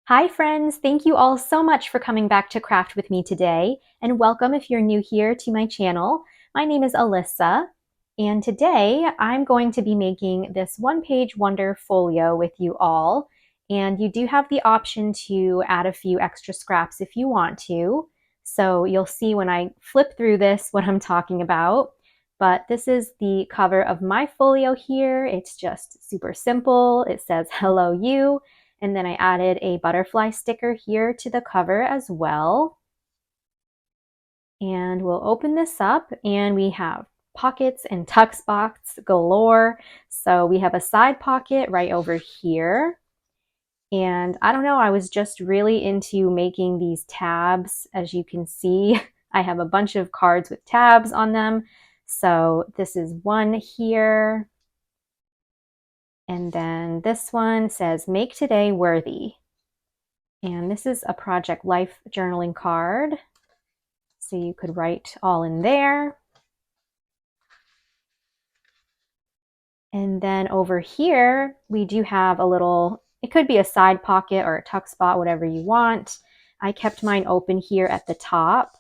Hi friends, thank you all so much for coming back to craft with me today, and welcome if you're new here to my channel. My name is Alyssa, and today I'm going to be making this one-page wonder folio with you all, and you do have the option to add a few extra scraps if you want to. So you'll see when I flip through this what I'm talking about. But this is the cover of my folio here. It's just super simple. It says, "Hello, you." And then I added a butterfly sticker here to the cover as well. And we'll open this up and we have pockets and tuck spots galore. So we have a side pocket right over here. And I don't know, I was just really into making these tabs. As you can see, I have a bunch of cards with tabs on them. So this is one here. And then this one says, "Make today worthy." And this is a project life journaling card. So you could write all in there. And then over here, we do have a little, it could be a side pocket or a tuck spot, whatever you want. I kept mine open here at the top.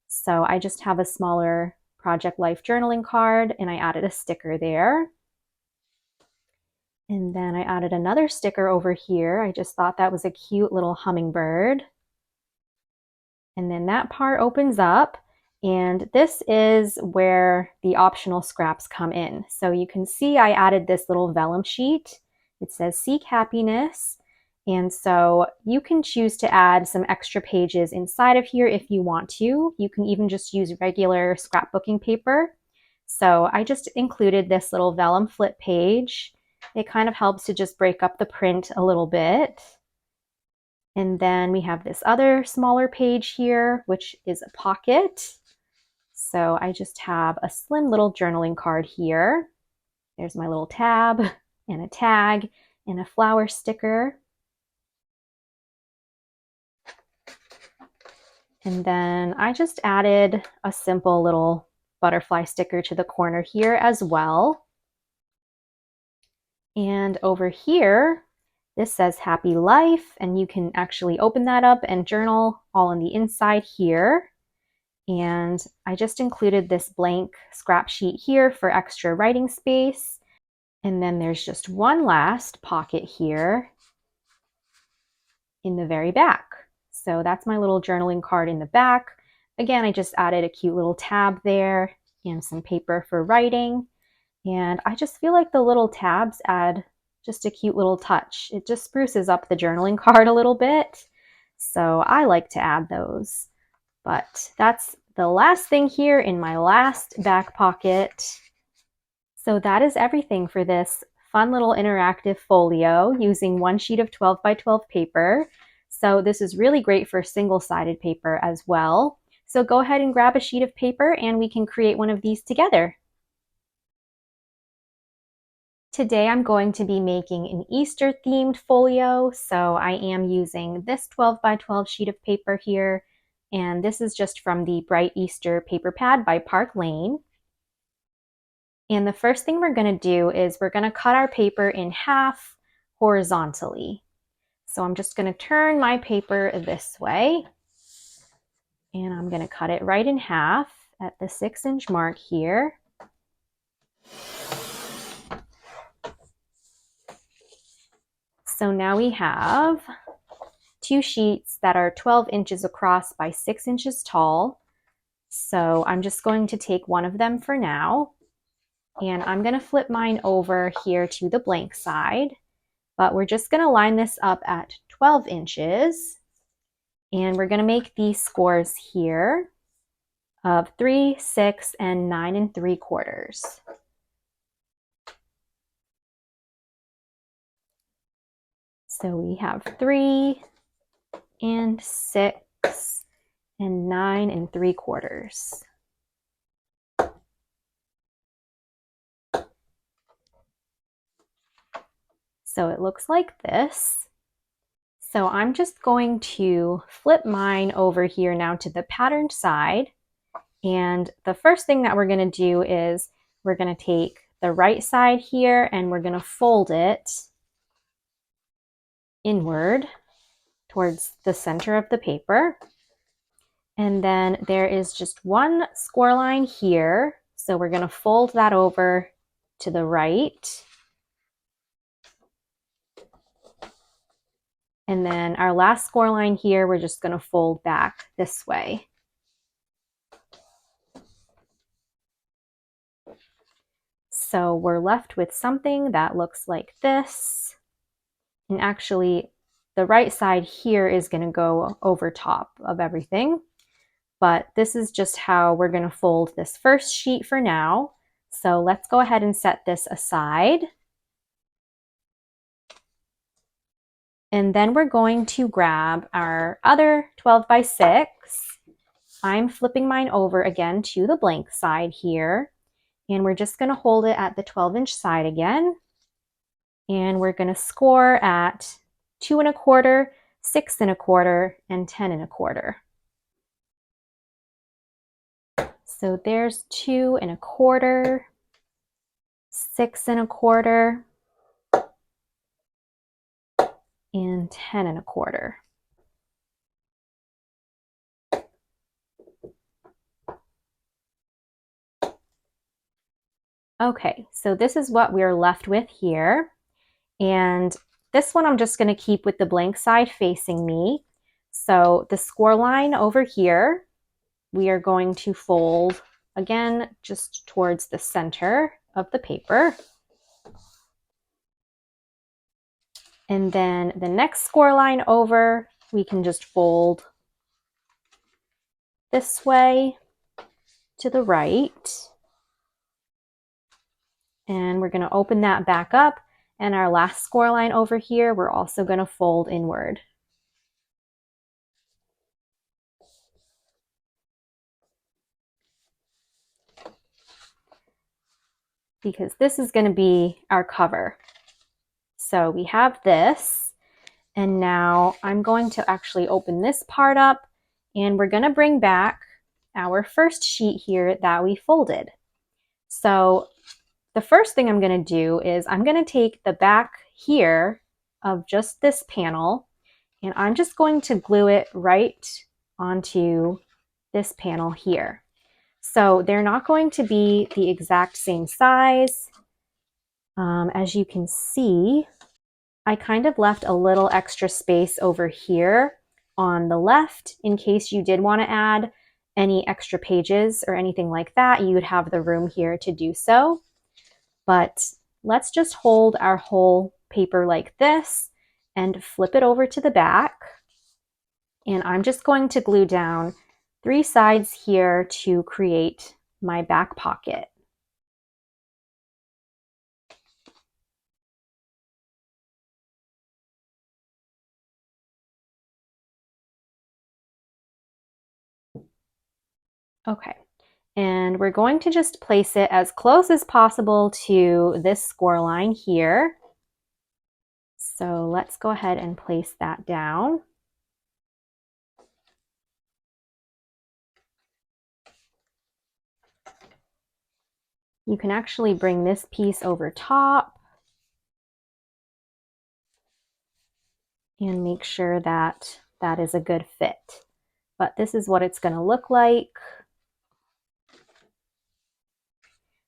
So I just have a smaller project life journaling card and I added a sticker there. And then I added another sticker over here. I just thought that was a cute little hummingbird. And then that part opens up, and this is where the optional scraps come in. So you can see I added this little vellum sheet. It says "Seek Happiness." And so you can choose to add some extra pages inside of here if you want to. You can even just use regular scrapbooking paper. So I just included this little vellum flip page. It kind of helps to just break up the print a little bit. And then we have this other smaller page here, which is a pocket. So I just have a slim little journaling card here. There's my little tab and a tag and a flower sticker. And then I just added a simple little butterfly sticker to the corner here as well. And over here, this says "Happy Life," and you can actually open that up and journal all on the inside here. And I just included this blank scrap sheet here for extra writing space. And then there's just one last pocket here in the very back. So that's my little journaling card in the back. Again, I just added a cute little tab there and some paper for writing. And I just feel like the little tabs add just a cute little touch. It just spruces up the journaling card a little bit. So I like to add those. But that's the last thing here in my last back pocket. So that is everything for this fun little interactive folio using one sheet of 12 by 12 paper. So this is really great for single-sided paper as well. So go ahead and grab a sheet of paper and we can create one of these together. Today I'm going to be making an Easter themed folio. So I am using this 12 by 12 sheet of paper here. And this is just from the Bright Easter paper pad by Park Lane. And the first thing we're going to do is we're going to cut our paper in half horizontally. So I'm just going to turn my paper this way. And I'm going to cut it right in half at the 6-inch mark here. So now we have two sheets that are 12 inches across by 6 inches tall. So I'm just going to take one of them for now. And I'm going to flip mine over here to the blank side. But we're just going to line this up at 12 inches. And we're going to make these scores here of 3, 6, and 9 3/4. So we have 3 and 6 and 9 3/4. So it looks like this. So I'm just going to flip mine over here now to the patterned side. And the first thing that we're going to do is we're going to take the right side here and we're going to fold it inward. towards the center of the paper. And then there is just one score line here. So we're going to fold that over to the right. And then our last score line here, we're just going to fold back this way. So we're left with something that looks like this. And actually, the right side here is going to go over top of everything. But this is just how we're going to fold this first sheet for now. So let's go ahead and set this aside. And then we're going to grab our other 12 by 6. I'm flipping mine over again to the blank side here. And we're just going to hold it at the 12-inch side again. And we're going to score at 2 1/4, 6 1/4, and 10 1/4. So there's 2 1/4, 6 1/4, and 10 1/4. Okay, so this is what we're left with here. And this one I'm just going to keep with the blank side facing me. So the score line over here, we are going to fold again just towards the center of the paper. And then the next score line over, we can just fold this way to the right. And we're going to open that back up. And our last score line over here, we're also going to fold inward. Because this is going to be our cover. So we have this, and now I'm going to actually open this part up, and we're going to bring back our first sheet here that we folded. So the first thing I'm going to do is I'm going to take the back here of just this panel, and I'm just going to glue it right onto this panel here. So they're not going to be the exact same size. As you can see, I kind of left a little extra space over here on the left in case you did want to add any extra pages or anything like that. You would have the room here to do so. But let's just hold our whole paper like this and flip it over to the back. And I'm just going to glue down 3 sides here to create my back pocket. Okay, and we're going to just place it as close as possible to this score line here. So let's go ahead and place that down. You can actually bring this piece over top and make sure that that is a good fit. But this is what it's going to look like.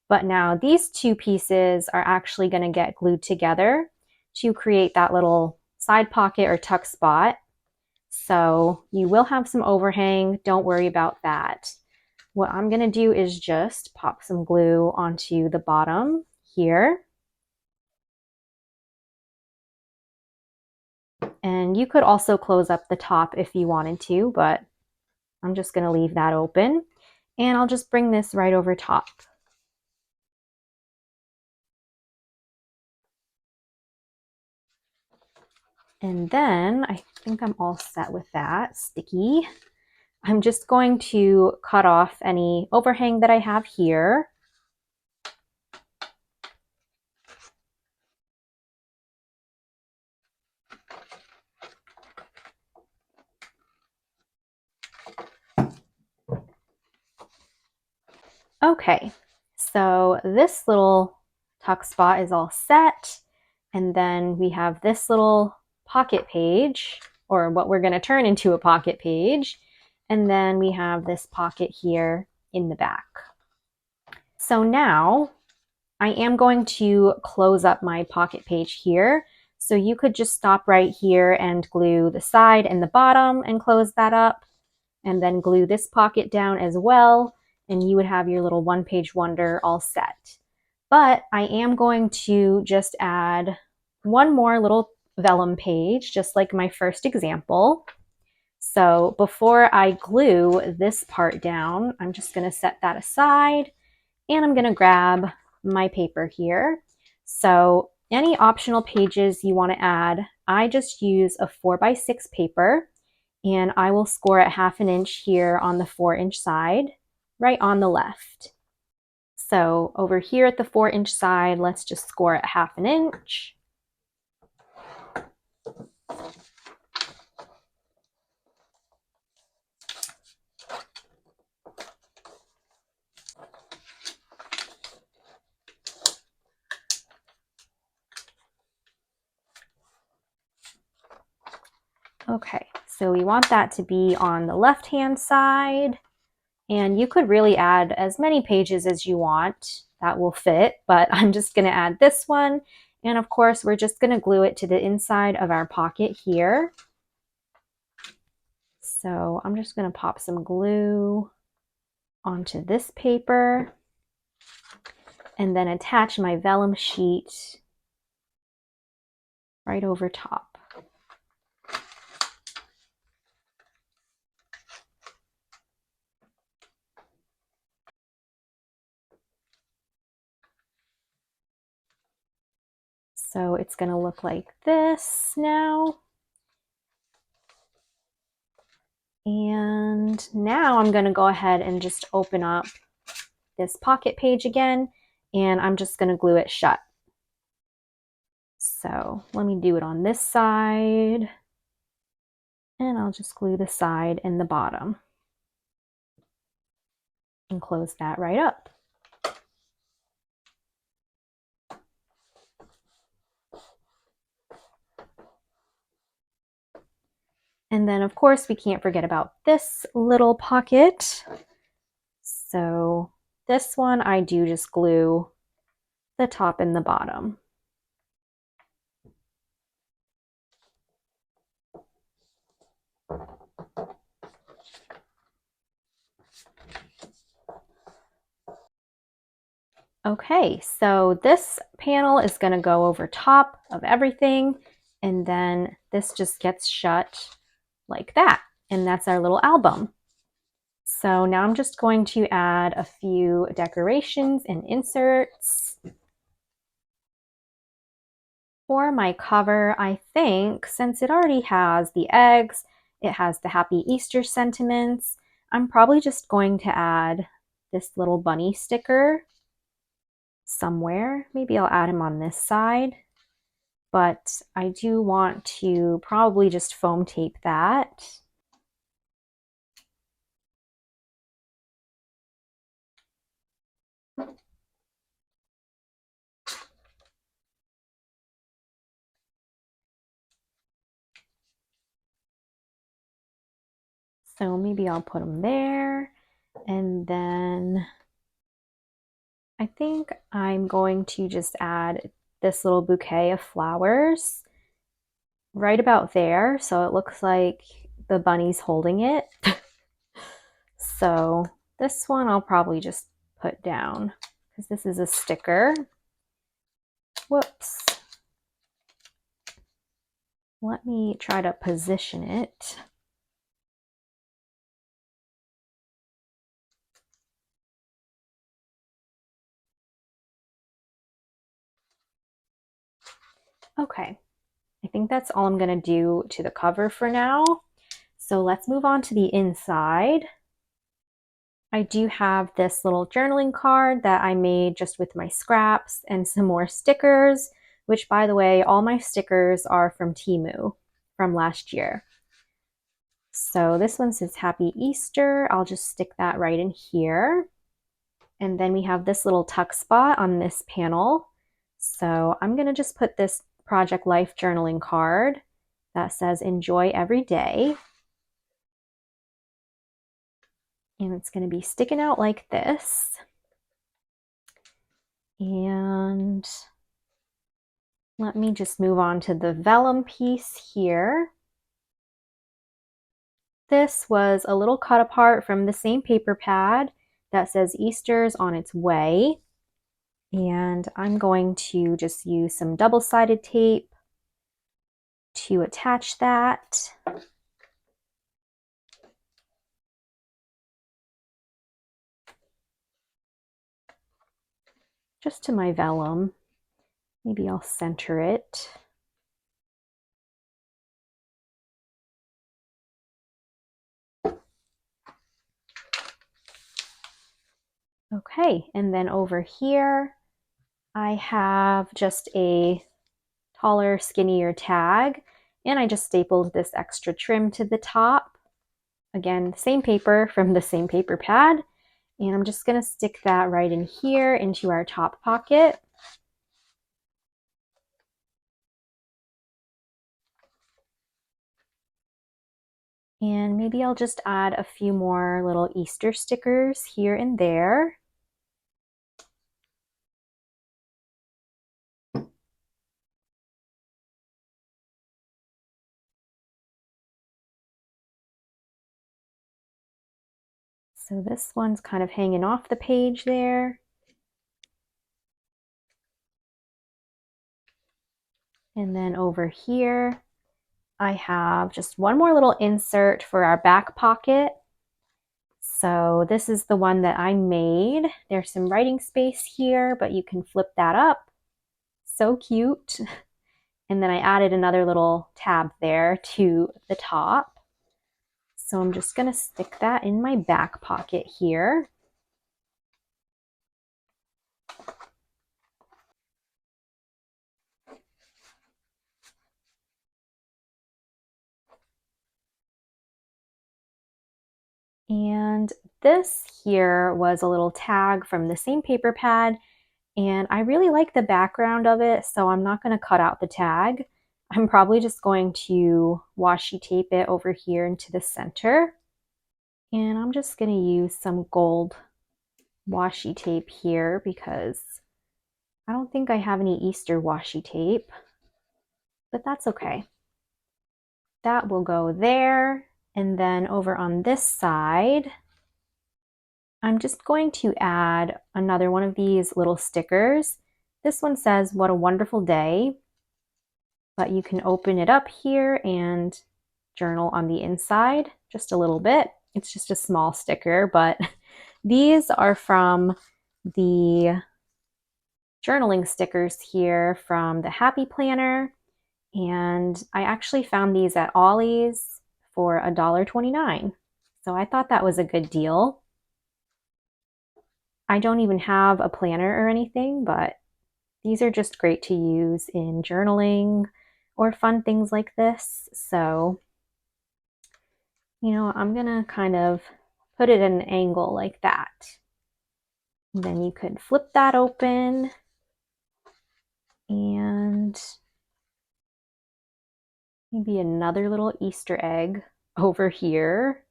But now these 2 pieces are actually going to get glued together to create that little side pocket or tuck spot. So you will have some overhang. Don't worry about that. What I'm going to do is just pop some glue onto the bottom here. And you could also close up the top if you wanted to, but I'm just going to leave that open. And I'll just bring this right over top. And then I think I'm all set with that. Sticky. I'm just going to cut off any overhang that I have here. Okay, so this little tuck spot is all set. And then we have this little pocket page or what we're going to turn into a pocket page. And then we have this pocket here in the back. So now I am going to close up my pocket page here. So you could just stop right here and glue the side and the bottom and close that up, and then glue this pocket down as well, and you would have your little one-page wonder all set. But I am going to just add one more little vellum page, just like my first example. So before I glue this part down, I'm just going to set that aside, and I'm going to grab my paper here. So any optional pages you want to add, I just use a 4x6 paper, and I will score at 1/2 inch here on the 4-inch side, right on the left. So over here at the 4-inch side, let's just score at 1/2 inch. Okay, so we want that to be on the left-hand side, and you could really add as many pages as you want that will fit, but I'm just going to add this one, and of course we're just going to glue it to the inside of our pocket here. So I'm just going to pop some glue onto this paper and then attach my vellum sheet right over top. So it's going to look like this now. And now I'm going to go ahead and just open up this pocket page again, and I'm just going to glue it shut. So let me do it on this side, and I'll just glue the side and the bottom and close that right up. And then of course we can't forget about this little pocket. So this one I do just glue the top and the bottom. Okay, so this panel is going to go over top of everything, and then this just gets shut like that, and that's our little album. So now I'm just going to add a few decorations and inserts. For my cover, I think since it already has the eggs, it has the Happy Easter sentiments, I'm probably just going to add this little bunny sticker somewhere. Maybe I'll add him on this side, but I do want to probably just foam tape that. So maybe I'll put them there, and then I think I'm going to just add this little bouquet of flowers right about there, so it looks like the bunny's holding it. So this one I'll probably just put down because this is a sticker. Whoops. Let me try to position it. Okay, I think that's all I'm going to do to the cover for now. So let's move on to the inside. I do have this little journaling card that I made just with my scraps and some more stickers, which by the way, all my stickers are from Temu from last year. So this one says Happy Easter. I'll just stick that right in here. And then we have this little tuck spot on this panel. So I'm going to just put this Project Life journaling card that says enjoy every day. And it's going to be sticking out like this. And let me just move on to the vellum piece here. This was a little cut apart from the same paper pad that says Easter's on its way. And I'm going to just use some double-sided tape to attach that. Just to my vellum. Maybe I'll center it. Okay, and then over here, I have just a taller, skinnier tag, and I just stapled this extra trim to the top. Again, same paper from the same paper pad, and I'm just gonna stick that right in here into our top pocket. And maybe I'll just add a few more little Easter stickers here and there. So this one's kind of hanging off the page there. And then over here, I have just one more little insert for our back pocket. So this is the one that I made. There's some writing space here, but you can flip that up. So cute. And then I added another little tab there to the top. So I'm just gonna stick that in my back pocket here. And this here was a little tag from the same paper pad, and I really like the background of it, so I'm not going to cut out the tag. I'm probably just going to washi tape it over here into the center. And I'm just going to use some gold washi tape here because I don't think I have any Easter washi tape, but that's okay. That will go there. And then over on this side, I'm just going to add another one of these little stickers. This one says, "What a wonderful day," but you can open it up here and journal on the inside just a little bit. It's just a small sticker, but these are from the journaling stickers here from the Happy Planner, and I actually found these at Ollie's for $1.29. So I thought that was a good deal. I don't even have a planner or anything, but these are just great to use in journaling or fun things like this. So, you know, I'm gonna kind of put it at an angle like that. And then you could flip that open and maybe another little Easter egg over here.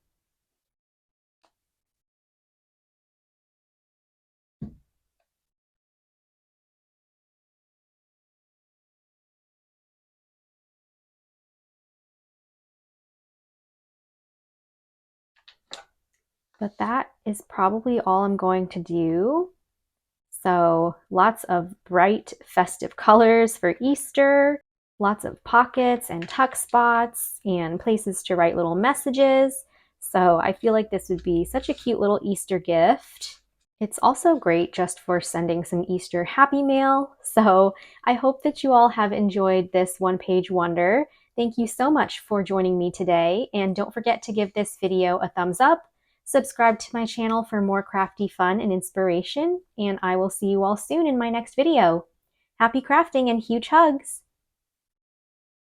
But that is probably all I'm going to do. So lots of bright festive colors for Easter, lots of pockets and tuck spots and places to write little messages. So I feel like this would be such a cute little Easter gift. It's also great just for sending some Easter happy mail. So I hope that you all have enjoyed this one-page wonder. Thank you so much for joining me today, and don't forget to give this video a thumbs up. Subscribe to my channel for more crafty fun and inspiration, and I will see you all soon in my next video. Happy crafting and huge hugs!